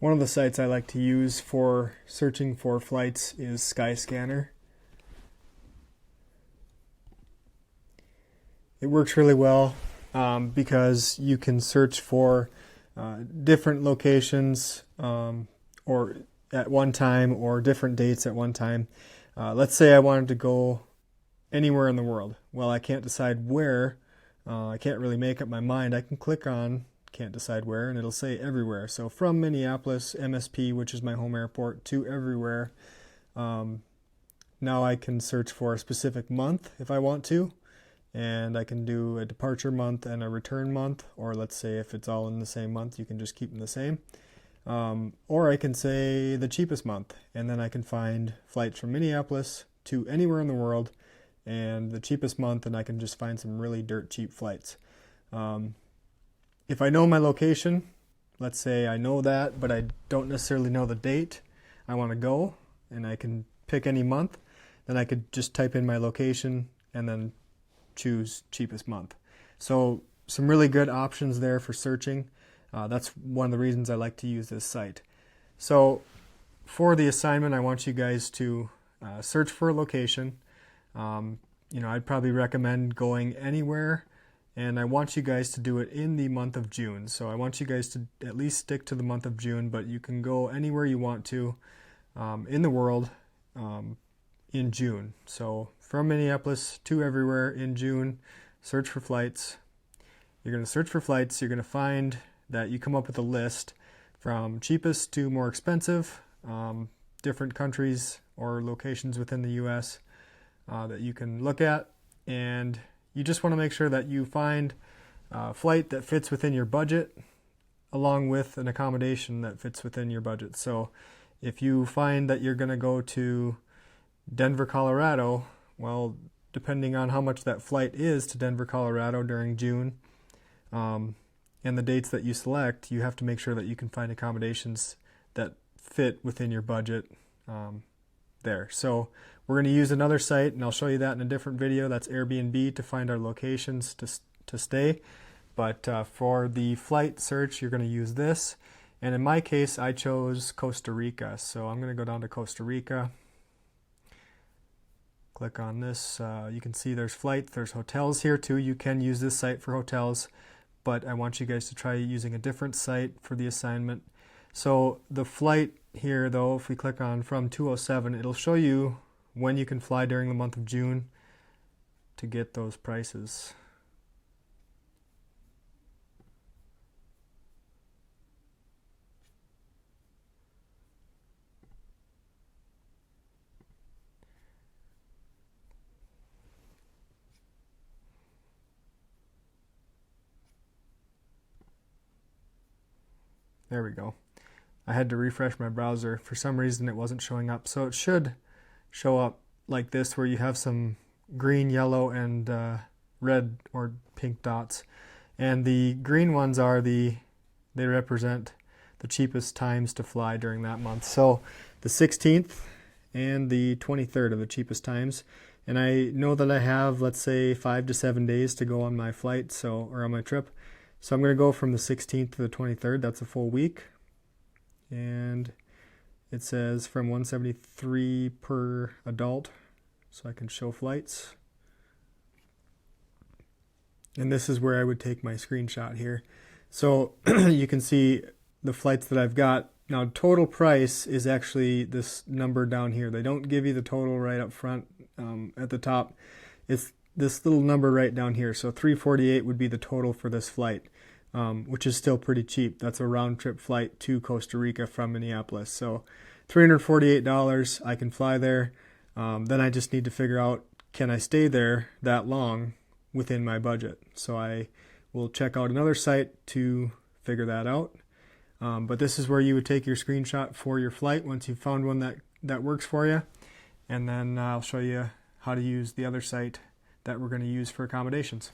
One of the sites I like to use for searching for flights is Skyscanner. It works really well because you can search for different locations or at one time or different dates at one time. Let's say I wanted to go anywhere in the world. Well, I can't decide where. I can't really make up my mind. I can click on can't decide where and it'll say everywhere. So from Minneapolis, MSP, which is my home airport, to everywhere. Now I can search for a specific month if I want to, and I can do a departure month and a return month, or let's say if it's all in the same month, you can just keep them the same. Or I can say the cheapest month, and then I can find flights from Minneapolis to anywhere in the world and the cheapest month, and I can just find some really dirt cheap flights. If I know my location, let's say I know that, but I don't necessarily know the date I want to go, and I can pick any month, then I could just type in my location and then choose cheapest month. So some really good options there for searching. That's one of the reasons I like to use this site. So for the assignment, I want you guys to search for a location. I'd probably recommend going anywhere, and I want you guys to do it in the month of June. So I want you guys to at least stick to the month of June, but you can go anywhere you want to in the world in June. So from Minneapolis to everywhere in June, search for flights. You're going to search for flights. You're going to find that you come up with a list from cheapest to more expensive, different countries or locations within the U.S. That you can look at, and you just want to make sure that you find a flight that fits within your budget along with an accommodation that fits within your budget. So if you find that you're going to go to Denver, Colorado, well, depending on how much that flight is to Denver, Colorado during June, and the dates that you select, you have to make sure that you can find accommodations that fit within your budget there. So we're going to use another site, and I'll show you that in a different video. That's Airbnb to find our locations to stay. But for the flight search, you're going to use this. And in my case, I chose Costa Rica. So I'm going to go down to Costa Rica. Click on this. You can see there's flights, there's hotels here too. You can use this site for hotels, but I want you guys to try using a different site for the assignment. So the flight here, though, if we click on from 207, it'll show you when you can fly during the month of June to get those prices. There we go. I had to refresh my browser. For some reason it wasn't showing up. So it should show up like this, where you have some green, yellow, and red or pink dots. And the green ones they represent the cheapest times to fly during that month. So the 16th and the 23rd are the cheapest times. And I know that I have, let's say, 5 to 7 days to go on my flight, or on my trip. So I'm going to go from the 16th to the 23rd. That's a full week. And it says from 173 per adult. So I can show flights. And this is where I would take my screenshot here. So you can see the flights that I've got. Now total price is actually this number down here. They don't give you the total right up front at the top. It's this little number right down here. So $348 would be the total for this flight, which is still pretty cheap. That's a round trip flight to Costa Rica from Minneapolis. So $348, I can fly there. Then I just need to figure out, can I stay there that long within my budget? So I will check out another site to figure that out. But this is where you would take your screenshot for your flight once you've found one that works for you. And then I'll show you how to use the other site that we're going to use for accommodations.